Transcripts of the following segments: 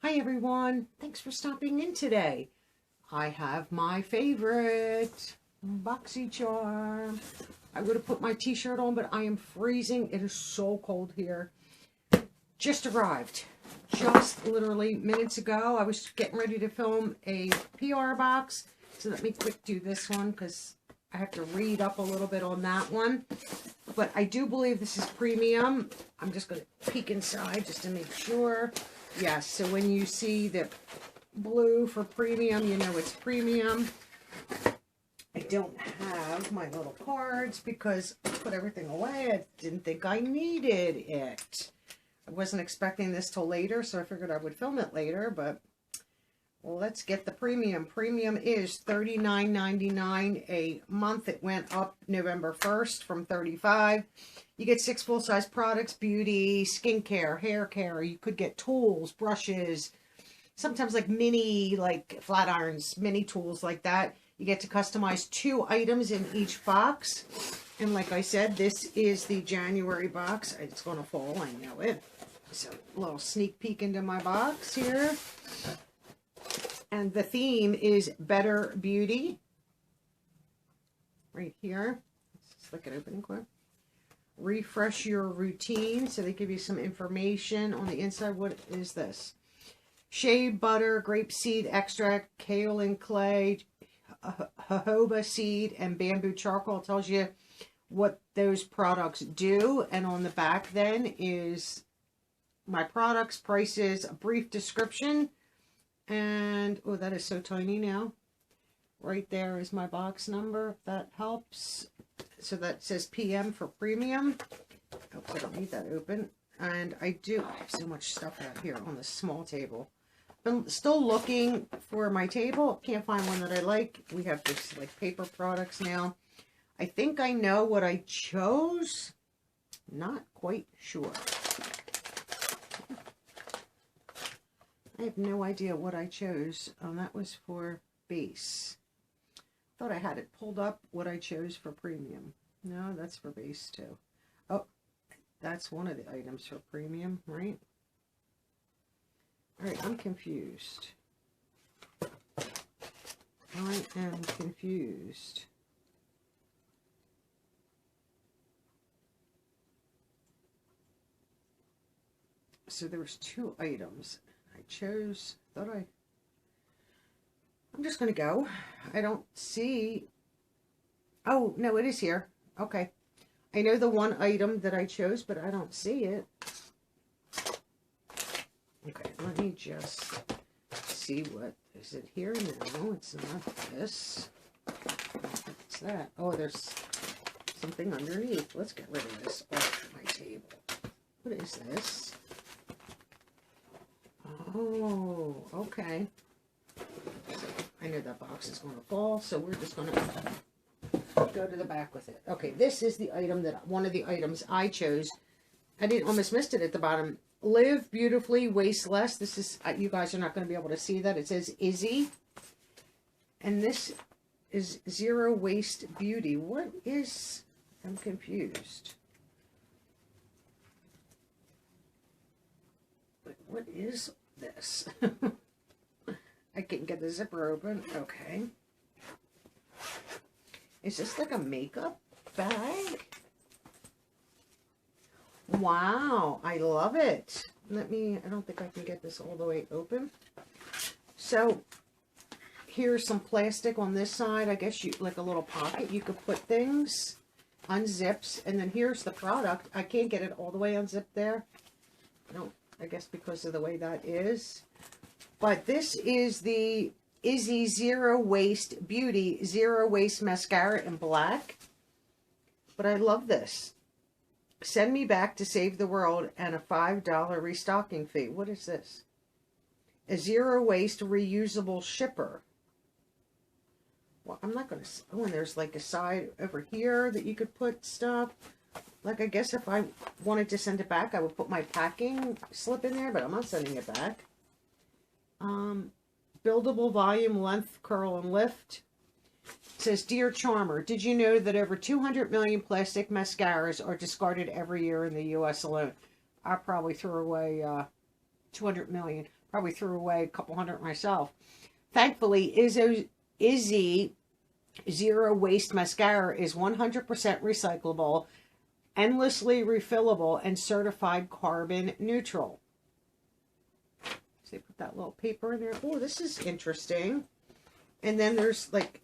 Hi everyone, thanks for stopping in today. I have my favorite, Boxycharm. I would have put my t-shirt on, but I am freezing. It is so cold here. Just arrived. Just literally minutes ago. I was getting ready to film a PR box. So let me quick do this one because I have to read up a little bit on that one. But I do believe this is premium. I'm just going to peek inside just to make sure. Yes, so when you see the blue for premium, you know it's premium. I don't have my little cards because I put everything away. I didn't think I needed it. I wasn't expecting this till later, so I figured I would film it later, but well, let's get the premium. Premium is $39.99 a month. It went up November 1st from $35. You get 6 full-size products, beauty, skincare, hair care. You could get tools, brushes, sometimes like mini, like flat irons, mini tools like that. You get to customize 2 items in each box. And like I said, this is the January box. It's going to fall, I know it. So a little sneak peek into my box here. And the theme is Better Beauty. Right here. Let's flick it open quick. Refresh your routine. So they give you some information on the inside. What is this? Shea butter, grapeseed extract, kaolin clay, jojoba seed, and bamboo charcoal. It tells you what those products do. And on the back then is my products, prices, a brief description. And, oh, that is so tiny now. Right there is my box number, if that helps. So that says PM for premium. Oops, I don't need that open. And I have so much stuff out here on this small table. I'm still looking for my table. Can't find one that I like. We have this like paper products now. I think I know what I chose. Not quite sure. I have no idea what I chose. That was for base. Thought I had it pulled up what I chose for premium. No, that's for base too. Oh, that's one of the items for premium, right? All right, I'm confused. I am confused. So there was 2 items. I chose, I'm just going to go. I don't see, oh, no, it is here. Okay. I know the one item that I chose, but I don't see it. Okay, let me just see what, is it here? No, it's not this. What's that? Oh, there's something underneath. Let's get rid of this off my table. What is this? Oh, okay. So I know that box is going to fall, so we're just going to go to the back with it. Okay, this is the item that, one of the items I chose. I almost missed it at the bottom. Live beautifully, waste less. This is, you guys are not going to be able to see that. It says Izzy. And this is Zero Waste Beauty. What is, I'm confused. What is this? I can't get the zipper open. Okay. Is this like a makeup bag? Wow, I love it. I don't think I can get this all the way open. So here's some plastic on this side. I guess like a little pocket. You could put things, unzips, and then here's the product. I can't get it all the way unzipped there. I guess because of the way that is. But this is the Izzy Zero Waste Beauty Zero Waste Mascara in black. But I love this. Send me back to save the world and a $5 restocking fee. What is this? A zero waste reusable shipper. Well, I'm not going to... Oh, and there's like a side over here that you could put stuff. Like, I guess if I wanted to send it back, I would put my packing slip in there, but I'm not sending it back. Buildable volume, length, curl, and lift. It says, Dear Charmer, did you know that over 200 million plastic mascaras are discarded every year in the U.S. alone? I probably threw away 200 million. Probably threw away a couple hundred myself. Thankfully, Izzy Zero Waste Mascara is 100% recyclable, endlessly refillable, and certified carbon neutral. So they put that little paper in there. Oh, this is interesting. And then there's like,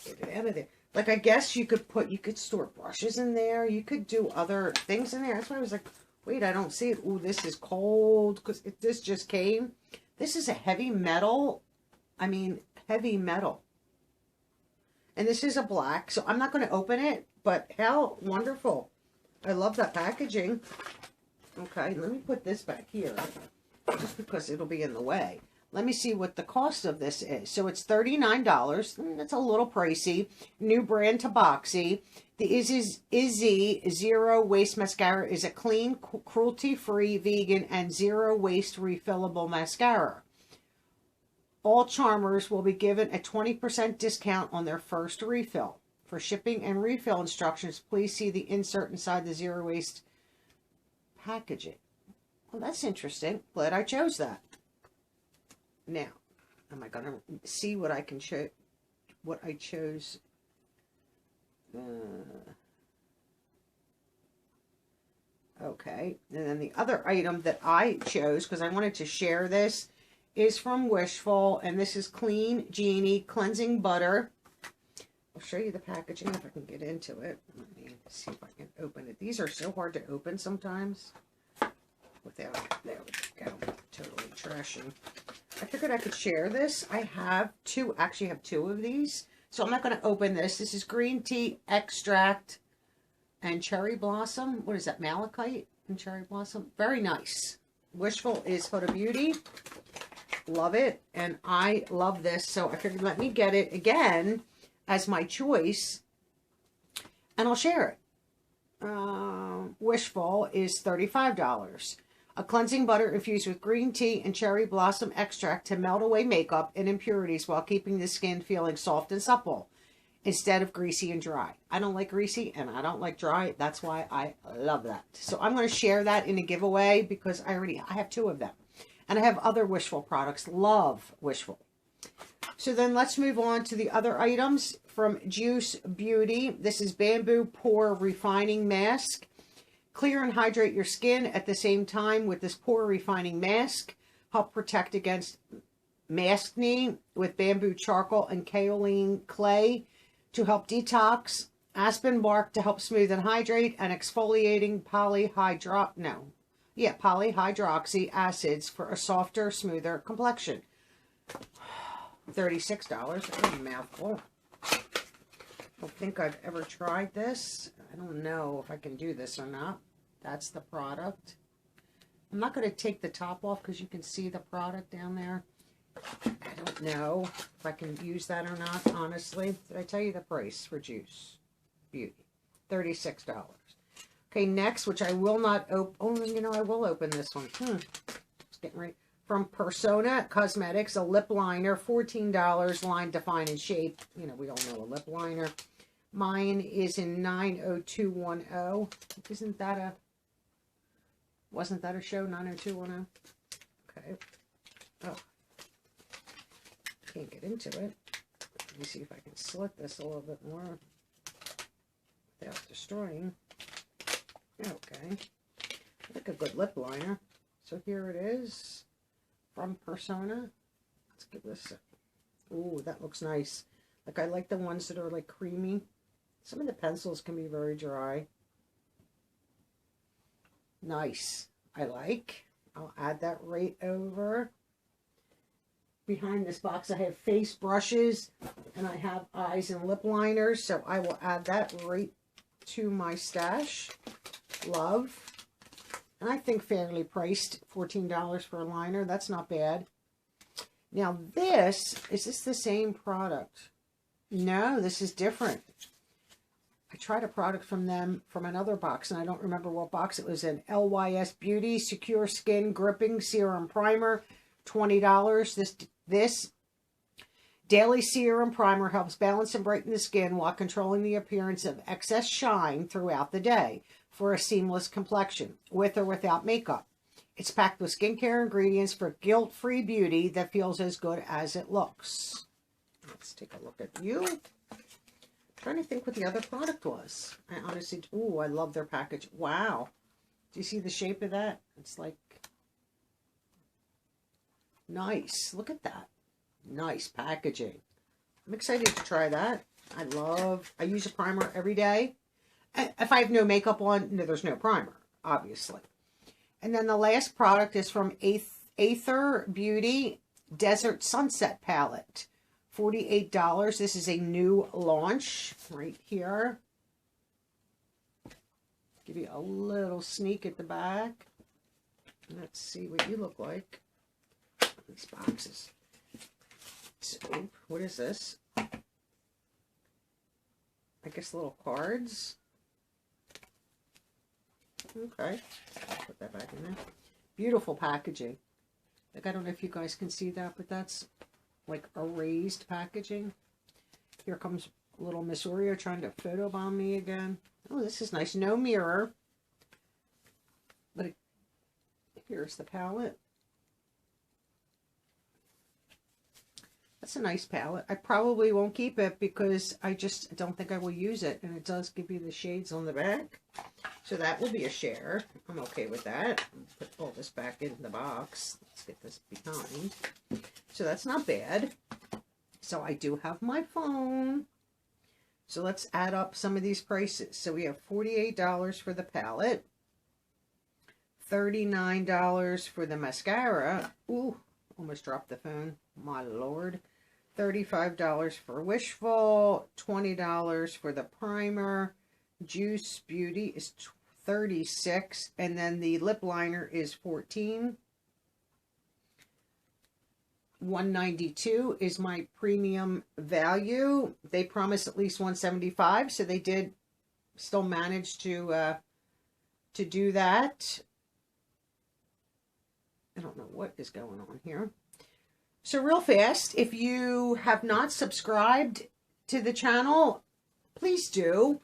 get it out of there. Like, I guess you could store brushes in there. You could do other things in there. That's why I was like, wait, I don't see it. Oh, this is cold because this just came. This is a heavy metal. I mean, heavy metal. And this is a black, so I'm not going to open it, but hell, wonderful. I love that packaging. Okay, let me put this back here, just because it'll be in the way. Let me see what the cost of this is. So it's $39. That's a little pricey. New brand to Boxy. The Izzy Zero Waste Mascara is a clean, cruelty-free, vegan, and zero-waste refillable mascara. All charmers will be given a 20% discount on their first refill. For shipping and refill instructions, please see the insert inside the zero waste packaging. Well, that's interesting. Glad I chose that. Now, am I going to see what I can show? What I chose? Okay. And then the other item that I chose, because I wanted to share this, is from Wishful, and this is Clean Genie Cleansing Butter. I'll show you the packaging if I can get into it. Let me see if I can open it. These are so hard to open sometimes. Without, there we go. Totally trashing. I figured I could share this. I have two, actually have two of these. So I'm not going to open this. This is green tea extract and cherry blossom. What is that? Malachite and cherry blossom. Very nice. Wishful is Arthr Beauty. Love it. And I love this. So I figured let me get it again as my choice. And I'll share it. Wishful is $35. A cleansing butter infused with green tea and cherry blossom extract to melt away makeup and impurities while keeping the skin feeling soft and supple instead of greasy and dry. I don't like greasy and I don't like dry. That's why I love that. So I'm going to share that in a giveaway because I have two of them. And I have other Wishful products. Love Wishful. So then let's move on to the other items from Juice Beauty. This is Bamboo Pore Refining Mask. Clear and hydrate your skin at the same time with this pore refining mask. Help protect against maskne with bamboo charcoal and kaolin clay to help detox. Aspen bark to help smooth and hydrate, and exfoliating polyhydroxy acids for a softer, smoother complexion. $36. That's a mouthful. I don't think I've ever tried this. I don't know if I can do this or not. That's the product. I'm not going to take the top off because you can see the product down there. I don't know if I can use that or not, honestly. Did I tell you the price for Juice Beauty? $36. Okay, next, which I will not open. Oh, you know, I will open this one. It's getting ready. From Persona Cosmetics, a lip liner, $14, line, define, and shape. You know, we all know a lip liner. Mine is in 90210. Wasn't that a show, 90210? Okay. Oh. Can't get into it. Let me see if I can slit this a little bit more without destroying. Okay. Like a good lip liner. So here it is from Persona. Let's give this a... Ooh, that looks nice. Like, I like the ones that are like creamy. Some of the pencils can be very dry. Nice. I like. I'll add that right over. Behind this box I have face brushes and I have eyes and lip liners. So I will add that right to my stash. Love. And I think fairly priced. $14 for a liner. That's not bad. Now this, is this the same product? No, this is different. I tried a product from them from another box, and I don't remember what box it was in. LYS Beauty Secure Skin Gripping Serum Primer, $20. This daily serum primer helps balance and brighten the skin while controlling the appearance of excess shine throughout the day for a seamless complexion, with or without makeup. It's packed with skincare ingredients for guilt-free beauty that feels as good as it looks. Let's take a look at you. I'm trying to think what the other product was. I honestly, ooh, I love their package. Wow. Do you see the shape of that? It's like, nice. Look at that. Nice packaging. I'm excited to try that. I use a primer every day. If I have no makeup on, no, there's no primer, obviously. And then the last product is from Arthr Beauty Desert Sunset Palette. $48. This is a new launch right here. Give you a little sneak at the back. Let's see what you look like. These boxes. So, what is this? I guess little cards. Okay. Put that back in there. Beautiful packaging. Like, I don't know if you guys can see that, but that's like a raised packaging. Here comes little Miss Oreo trying to photobomb me again. Oh, this is nice. No mirror. But here's the palette. That's a nice palette. I probably won't keep it because I just don't think I will use it. And it does give you the shades on the back. So that will be a share. I'm okay with that. Put all this back in the box. Let's get this behind. So that's not bad. So I do have my phone. So let's add up some of these prices. So we have $48 for the palette. $39 for the mascara. Ooh, almost dropped the phone. My Lord. $35 for Wishful. $20 for the primer. Juice Beauty is $36. And then the lip liner is $14. $192 is my premium value. They promised at least $175, so they did still manage to do that. I don't know what is going on here. So real fast, if you have not subscribed to the channel, please do.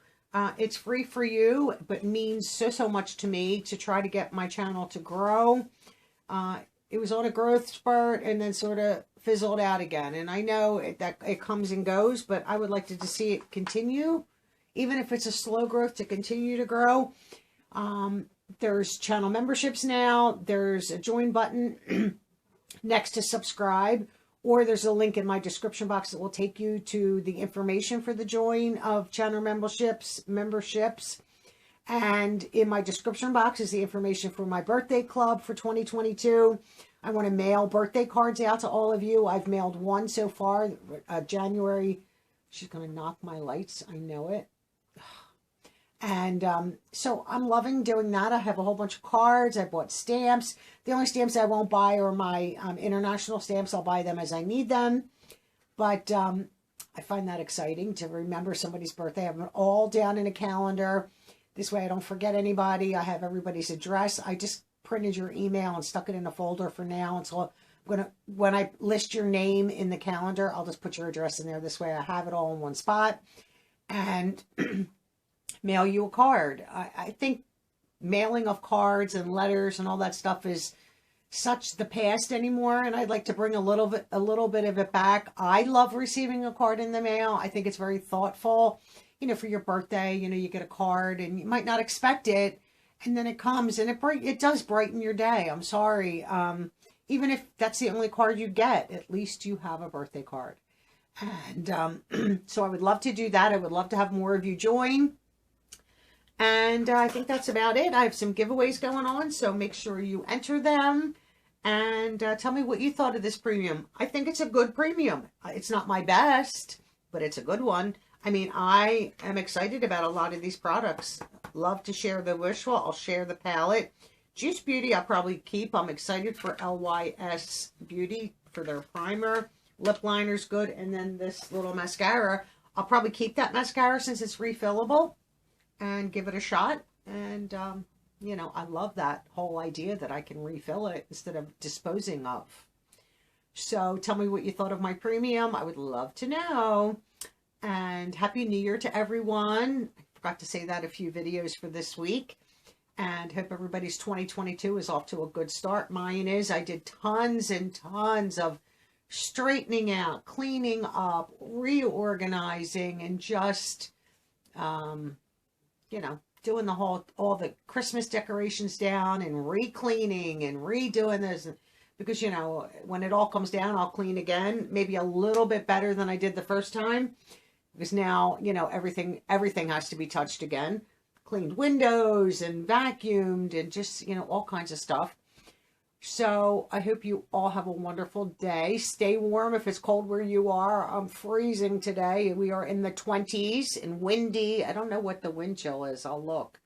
It's free for you, but means so much to me to try to get my channel to grow. It was on a growth spurt and then sort of fizzled out again. And I know that it comes and goes, but I would like to see it continue, even if it's a slow growth, to continue to grow. There's channel memberships now. There's a join button next to subscribe, or there's a link in my description box that will take you to the information for the join of channel memberships. And in my description box is the information for my birthday club for 2022. I want to mail birthday cards out to all of you. I've mailed one so far, January. She's going to knock my lights. I know it. And so I'm loving doing that. I have a whole bunch of cards. I bought stamps. The only stamps I won't buy are my international stamps. I'll buy them as I need them. But I find that exciting to remember somebody's birthday. I have them all down in a calendar. This way I don't forget anybody. I have everybody's address. I just printed your email and stuck it in a folder for now. And so I'm gonna, when I list your name in the calendar, I'll just put your address in there. This way I have it all in one spot. And mail you a card. I think mailing of cards and letters and all that stuff is such the past anymore, and I'd like to bring a little bit of it back. I love receiving a card in the mail. I think it's very thoughtful. You know, for your birthday, you know, you get a card and you might not expect it, and then it comes and it does brighten your day. I'm sorry. Even if that's the only card you get, at least you have a birthday card. And so I would love to do that. I would love to have more of you join. And I think that's about it. I have some giveaways going on, so make sure you enter them. And tell me what you thought of this premium. I think it's a good premium. It's not my best, but it's a good one. I mean, I am excited about a lot of these products. Love to share the Wishful. I'll share the palette. Juice Beauty I'll probably keep. I'm excited for LYS Beauty for their primer. Lip liner's good. And then this little mascara. I'll probably keep that mascara since it's refillable and give it a shot. And, you know, I love that whole idea that I can refill it instead of disposing of. So tell me what you thought of my premium. I would love to know. And Happy New Year to everyone. I forgot to say that a few videos for this week. and hope everybody's 2022 is off to a good start. Mine is. I did tons and tons of straightening out, cleaning up, reorganizing, and just, you know, doing all the Christmas decorations down and re-cleaning and redoing this. Because, you know, when it all comes down, I'll clean again, maybe a little bit better than I did the first time. Because now, you know, everything has to be touched again. Cleaned windows and vacuumed and just, you know, all kinds of stuff. So I hope you all have a wonderful day. Stay warm if it's cold where you are. I'm freezing today. We are in the 20s and windy. I don't know what the wind chill is. I'll look.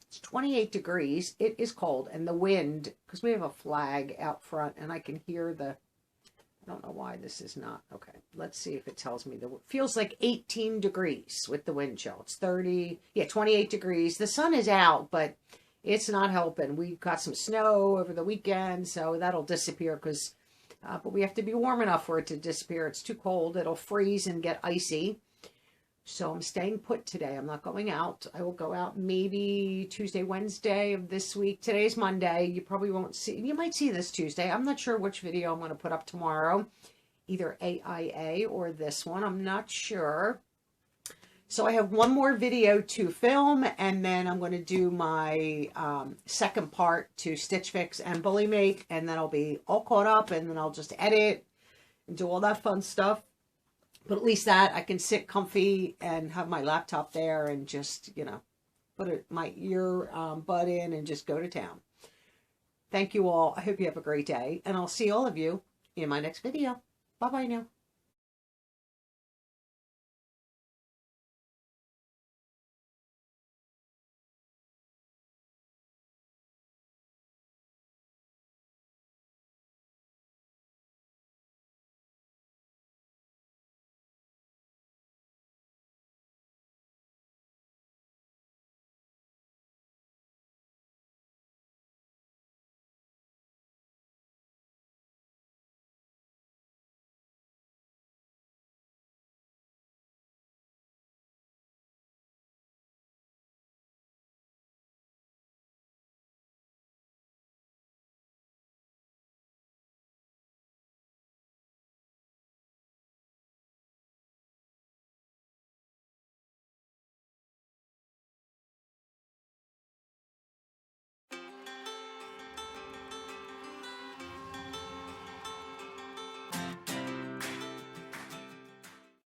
It's 28 degrees. It is cold. And the wind, because we have a flag out front and I can hear the, I don't know why this is not. Okay, let's see if it tells me. Feels like 18 degrees with the wind chill. It's 28 degrees. The sun is out, but it's not helping. We got some snow over the weekend, so that'll disappear because, but we have to be warm enough for it to disappear. It's too cold. It'll freeze and get icy. So I'm staying put today. I'm not going out. I will go out maybe Tuesday, Wednesday of this week. Today's Monday. You probably won't see, you might see this Tuesday. I'm not sure which video I'm going to put up tomorrow. Either AIA or this one. I'm not sure. So I have one more video to film, and then I'm going to do my second part to Stitch Fix and Bully Make, and then I'll be all caught up, and then I'll just edit and do all that fun stuff. But at least that I can sit comfy and have my laptop there and just, you know, put my ear bud in and just go to town. Thank you all. I hope you have a great day, and I'll see all of you in my next video. Bye-bye now.